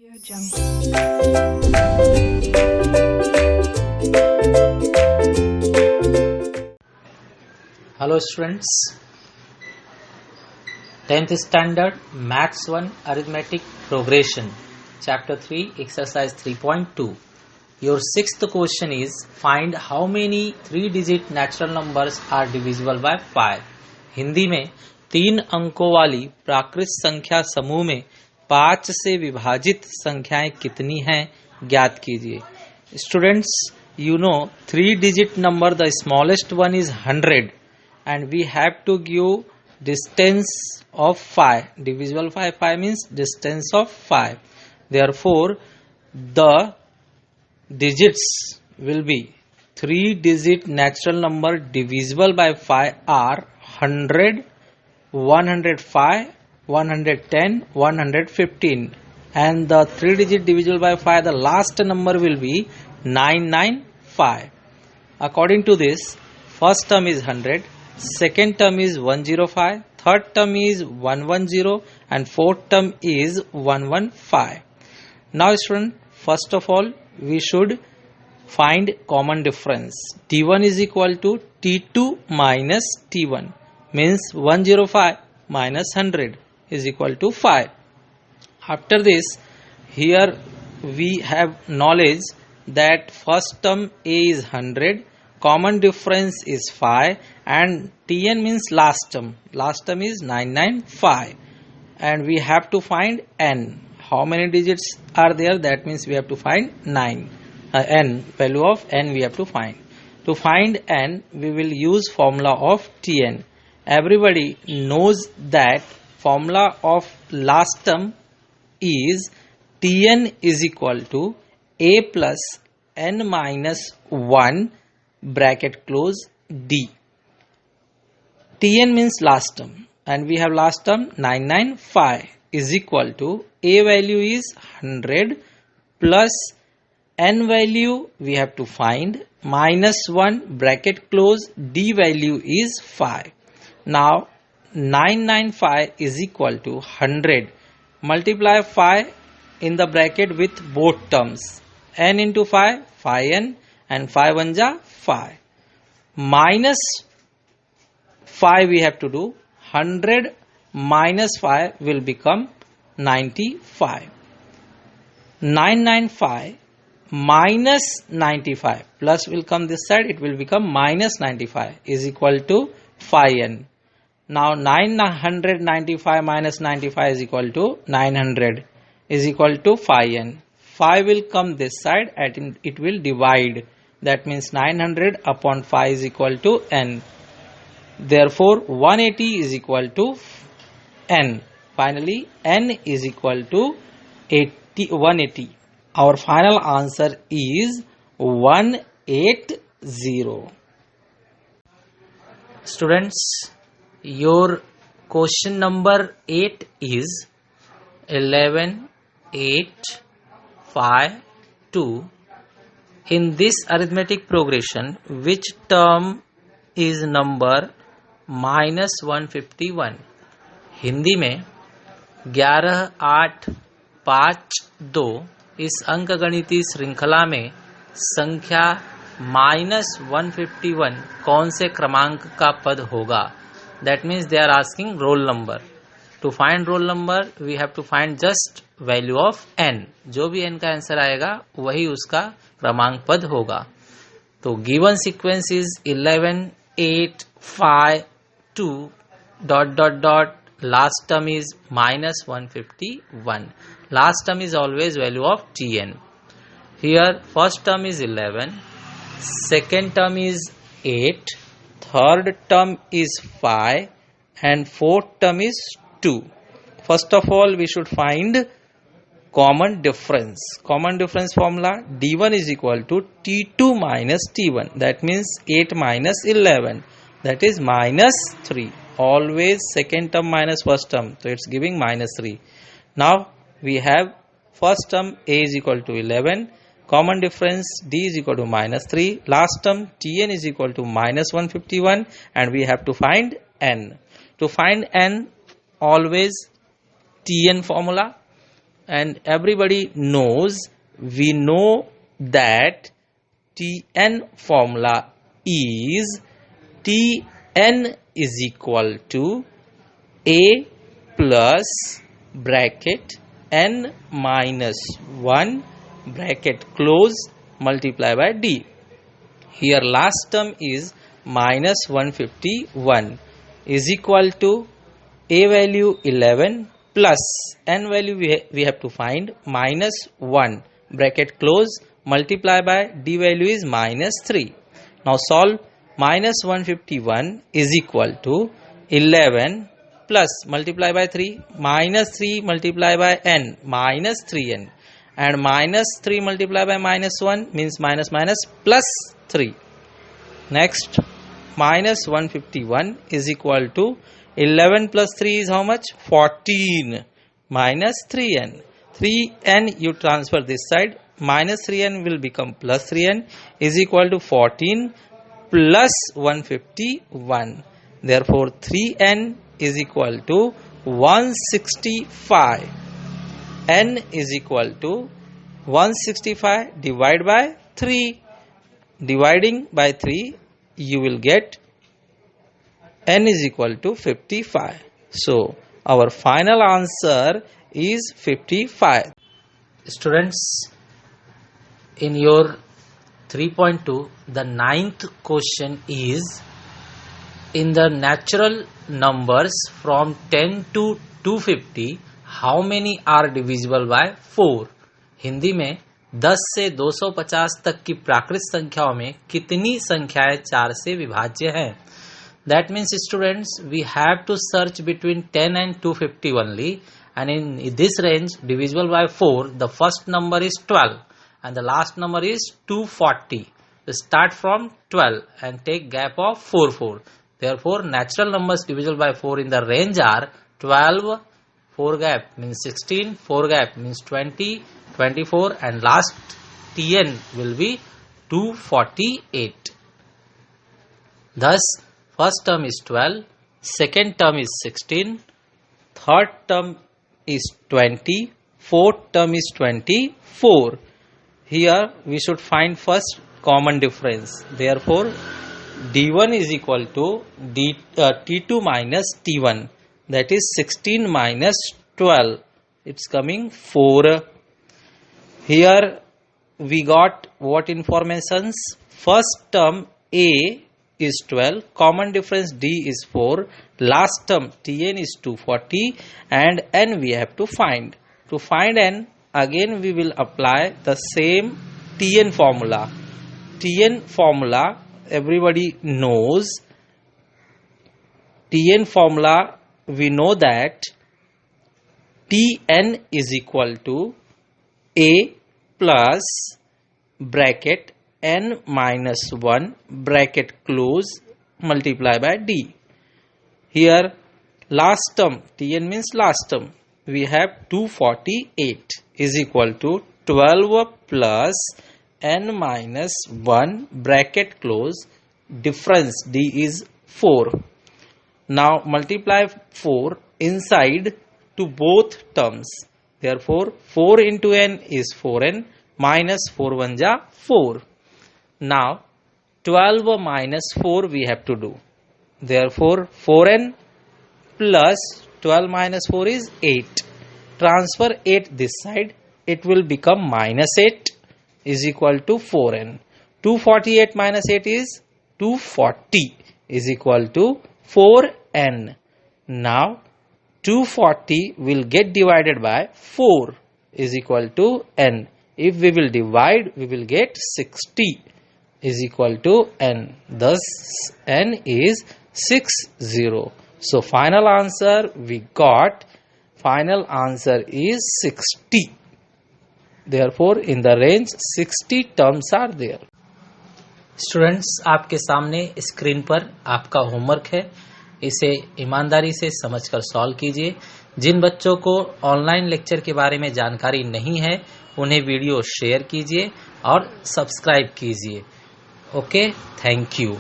Hello students, 10th standard Maths 1 Arithmetic Progression Chapter 3 Exercise 3.2. Your sixth question is, find how many 3-digit natural numbers are divisible by 5. Hindi में 3 अंकों वाली प्राकृत संख्या समूह में 5 से विभाजित संख्याएं कितनी हैं ज्ञात कीजिए. Students, you know 3-digit number, the smallest one is 100 and we have to give distance of 5. Divisible by 5 means distance of 5. Therefore, the digits will be 3-digit natural number divisible by 5 are 100, 105, 110, 115, and the 3-digit divisible by 5, the last number will be 995. According to this, first term is 100, second term is 105, third term is 110, and fourth term is 115. Now student, first of all we should find common difference. T1 is equal to T2 minus T1, means 105 minus 100 is equal to 5. After this, here we have knowledge that first term A is 100, common difference is 5, and Tn means last term is 995, and we have to find n. How many digits are there? That means we have to find n, value of n we have to find. To find n, we will use formula of Tn. Everybody knows that formula of last term is Tn is equal to a plus n minus 1 bracket close d. Tn means last term, and we have last term 995 is equal to a value is 100 plus n value we have to find minus 1 bracket close d value is 5. Now 995 is equal to 100. Multiply 5 in the bracket with both terms. N into 5, 5n, and 5 1 ja 5. Minus 5 we have to do. 100 minus 5 will become 95. 995 minus 95 plus will come this side, it will become minus 95 is equal to 5n. Now 995 minus 95 is equal to 900 is equal to 5n. 5 will come this side and it will divide. That means 900 upon 5 is equal to n. Therefore 180 is equal to n. Finally n is equal to 180. Our final answer is 180. Students, your question number 8 is 11, 8, 5, 2. In this arithmetic progression, which term is number minus 151? Hindi में 11, 8, 5, 2 इस अंकगणितीय श्रृंखला में संख्या minus 151 कौन से क्रमांक का पद होगा? That means they are asking roll number. To find roll number, we have to find just value of n. जो भी n का आंसर आएगा वही उसका क्रमांक पद होगा. तो given sequence is 11, 8, 5, 2 ... last term is minus 151. Last term is always value of Tn. Here first term is 11, second term is 8, third term is 5, and fourth term is 2. First of all we should find common difference. Common difference formula, d1 is equal to t2 minus t1. That means 8 minus 11. That is minus 3. Always second term minus first term. So it's giving minus 3. Now we have first term a is equal to 11. Common difference d is equal to minus 3. Last term tn is equal to minus 151. And we have to find n. To find n, always tn formula. and everybody knows, we know that Tn formula is Tn is equal to A plus bracket n minus 1 bracket close multiply by D. Here last term is minus 151 is equal to A value 11 plus n value we have to find minus 1 bracket close multiply by D value is minus 3. Now solve. Minus 151 is equal to 11 plus multiply by 3 minus 3 multiply by n minus 3n, and minus 3 multiply by minus 1 means minus minus plus 3. Next, minus 151 is equal to 11 plus 3 is how much? 14 minus 3n. 3n you transfer this side, minus 3n will become plus 3n is equal to 14 plus 151. Therefore 3n is equal to 165. N is equal to 165 divided by 3. Dividing by 3 you will get n is equal to 55. So our final answer is 55. Students, in your 3.2, the ninth question is, in the natural numbers from 10 to 250, how many are divisible by 4? Hindi में 10 से 250 तक की प्राकृत संख्याओं में कितनी संख्याएं 4 से विभाज्य हैं? That means students, we have to search between 10 and 250 only, and in this range divisible by 4, the first number is 12 and the last number is 240. So start from 12 and take gap of 4. Therefore natural numbers divisible by 4 in the range are 12, 4 gap means 16, 4 gap means 20, 24, and last Tn will be 248. Thus first term is 12, second term is 16, third term is 20, fourth term is 24. Here we should find first common difference. Therefore D1 is equal to T2 minus T1, that is 16 minus 12. It's coming 4. Here we got what informations? First term A is 12, common difference D is 4, last term Tn is 240, and n we have to find. To find n, again we will apply the same Tn formula. Tn formula everybody knows. Tn formula we know that Tn is equal to A plus bracket n minus 1 bracket close multiply by D. Here last term, Tn means last term, we have 248 is equal to 12 plus n minus 1 bracket close, difference D is 4. Now multiply 4 inside to both terms. Therefore 4 into n is 4n minus 4 1 ja 4. Now 12 minus 4 we have to do. Therefore 4n plus 12 minus 4 is 8. Transfer 8 this side, it will become minus 8 is equal to 4n. 248 minus 8 is 240 is equal to 4n. Now 240 will get divided by 4 is equal to n. If we will divide, we will get 60 is equal to n. Thus n is 60. So final answer we got, final answer is 60. Therefore in the range 60 terms are there. Students, आपके सामने screen पर आपका homework है, इसे ईमानदारी से समझकर solve कीजिए। जिन बच्चों को ऑनलाइन लेक्चर के बारे में जानकारी नहीं है उन्हें वीडियो शेयर कीजिए और सब्सक्राइब कीजिए। Okay, thank you.